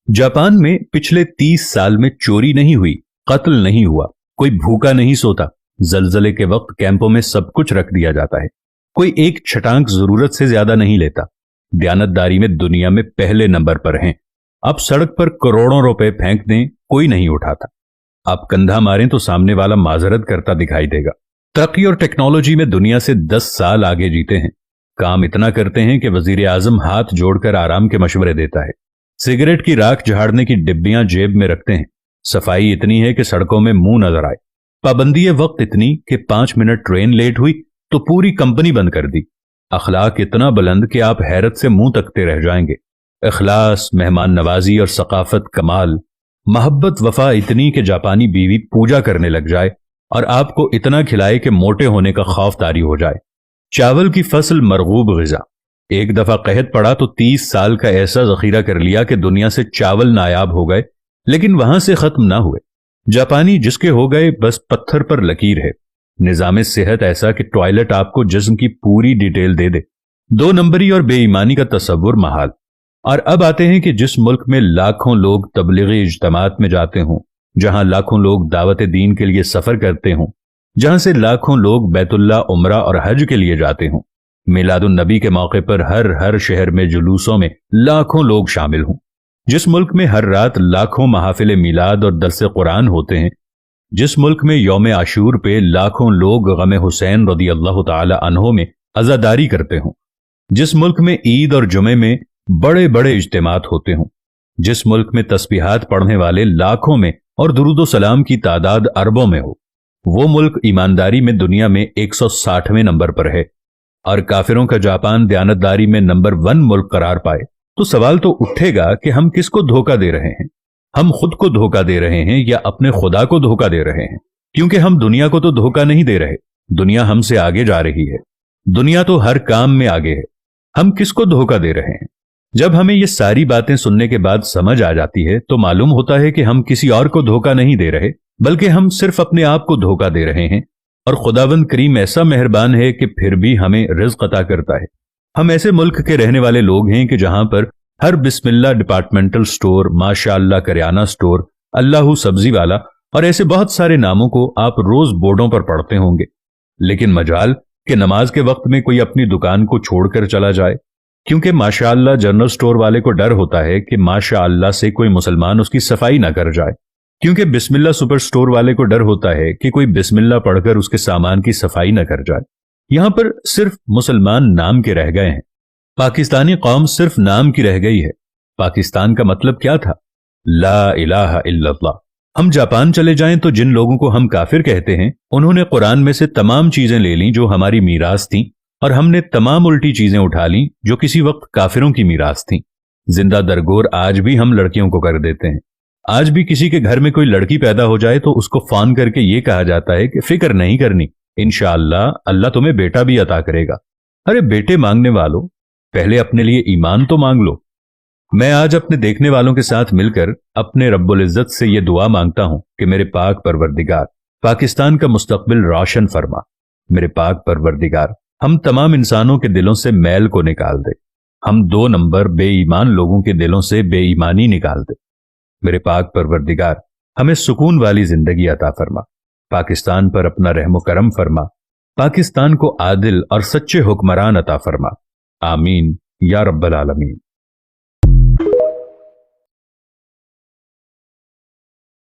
Japan में पिछले 30 साल में चोरी नहीं हुई, कत्ल नहीं हुआ, कोई भूखा नहीं सोता। जलजले के वक्त कैंपों में सब कुछ रख दिया जाता है। कोई एक छटांक जरूरत से ज्यादा नहीं लेता। दयानतदारी में दुनिया में पहले नंबर पर हैं। अब सड़क पर करोड़ों रुपए फेंक दें, कोई नहीं उठाता। आप कंधा मारें तो सामने वाला माजरत करता दिखाई देगा। तरक्की और टेक्नोलॉजी में दुनिया से 10 साल आगे जीते हैं। काम इतना करते हैं कि वजीर आजम हाथ जोड़कर आराम के मशवरे देता है। सिगरेट की राख झाड़ने की डिब्बियां जेब में रखते हैं। सफाई इतनी है कि सड़कों में मुंह नजर आए। पाबंदी वक्त इतनी कि 5 मिनट ट्रेन लेट हुई तो पूरी कंपनी बंद कर दी। अखलाक इतना बुलंद कि आप हैरत से मुंह तकते रह जाएंगे। इखलास, मेहमान नवाजी और सकाफत कमाल। मोहब्बत वफा इतनी कि जापानी बीवी पूजा करने लग जाए और आपको इतना खिलाए कि मोटे होने का खौफ तारी हो जाए। चावल की फसल मरगूब ग़िज़ा। एक दफा कहत पड़ा तो 30 साल का ऐसा जखीरा कर लिया कि दुनिया से चावल नायाब हो गए, लेकिन वहां से खत्म ना हुए। जापानी जिसके हो गए बस पत्थर पर लकीर है। निजाम सेहत ऐसा कि टॉयलेट आपको जिस्म की पूरी डिटेल दे दे। 2 नंबरी और बेईमानी का तस्वुर महाल। और अब आते हैं कि जिस मुल्क में लाखों लोग तबलीगी इज्तिमात में जाते हों, जहां लाखों लोग दावत दीन के लिए सफर करते हों, जहां से लाखों लोग बैतुल्ला, उम्रा और हज के लिए जाते हों, मिलादुन नबी के मौके पर हर शहर में जुलूसों में लाखों लोग शामिल हों, जिस मुल्क में हर रात लाखों महफिल मिलाद और दरस कुरान होते हैं, जिस मुल्क में यौम आशूर पे लाखों लोग गम हुसैन रदियल्लाहु ताला अन्हो में अज़ादारी करते हों, जिस मुल्क में ईद और जुमे में बड़े बड़े इज्तिमात होते हों, जिस मुल्क में तस्बीहात पढ़ने वाले लाखों में और दुरूद सलाम की तादाद अरबों में हो, वो मुल्क ईमानदारी में दुनिया में 160वें नंबर पर है। और काफिरों का जापान दयानतदारी में नंबर 1 मुल्क करार पाए तो सवाल तो उठेगा कि हम किसको धोखा दे रहे हैं। हम खुद को धोखा दे रहे हैं या अपने खुदा को धोखा दे रहे हैं? क्योंकि हम दुनिया को तो धोखा नहीं दे रहे। दुनिया हमसे आगे जा रही है। दुनिया तो हर काम में आगे है। हम किसको धोखा दे रहे हैं? जब हमें ये सारी बातें सुनने के बाद समझ आ जाती है तो मालूम होता है कि हम किसी और को धोखा नहीं दे रहे, बल्कि हम सिर्फ अपने आप को धोखा दे रहे हैं। और खुदावंद करीम ऐसा मेहरबान है कि फिर भी हमें रिज़्क़ अता करता है। हम ऐसे मुल्क के रहने वाले लोग हैं कि जहां पर हर बिस्मिल्लाह डिपार्टमेंटल स्टोर, माशाअल्लाह करियाना स्टोर, अल्लाहू सब्जी वाला और ऐसे बहुत सारे नामों को आप रोज बोर्डों पर पढ़ते होंगे। लेकिन मजाल कि नमाज के वक्त में कोई अपनी दुकान को छोड़कर चला जाए, क्योंकि माशाअल्लाह जनरल स्टोर वाले को डर होता है कि माशाअल्लाह से कोई मुसलमान उसकी सफाई ना कर जाए, क्योंकि बिस्मिल्लाह सुपर स्टोर वाले को डर होता है कि कोई बिस्मिल्लाह पढ़कर उसके सामान की सफाई न कर जाए। यहां पर सिर्फ मुसलमान नाम के रह गए हैं। पाकिस्तानी कौम सिर्फ नाम की रह गई है। पाकिस्तान का मतलब क्या था? ला इलाहा इल्लल्लाह। हम जापान चले जाएं तो जिन लोगों को हम काफिर कहते हैं, उन्होंने कुरान में से तमाम चीजें ले ली जो हमारी मीरास थीं, और हमने तमाम उल्टी चीजें उठा ली जो किसी वक्त काफिरों की मीरास थीं। जिंदा दरगोर आज भी हम लड़कियों को कर देते हैं। आज भी किसी के घर में कोई लड़की पैदा हो जाए तो उसको फोन करके ये कहा जाता है कि फिक्र नहीं करनी, इंशाअल्लाह अल्लाह तुम्हें बेटा भी अता करेगा। अरे बेटे मांगने वालों, पहले अपने लिए ईमान तो मांग लो। मैं आज अपने देखने वालों के साथ मिलकर अपने रब्बुल इज्जत से यह दुआ मांगता हूं कि मेरे पाक परवरदिगार पाकिस्तान का मुस्तकबिल रोशन फरमा। मेरे पाक परवरदिगार हम तमाम इंसानों के दिलों से मैल को निकाल दे। हम 2 नंबर बेईमान लोगों के दिलों से बेईमानी निकाल दे। मेरे पाक परवरदिगार हमें सुकून वाली जिंदगी अता फरमा। पाकिस्तान पर अपना रहमो करम फरमा। पाकिस्तान को आदिल और सच्चे हुक्मरान अता फरमा। आमीन या रब्बल आलमीन।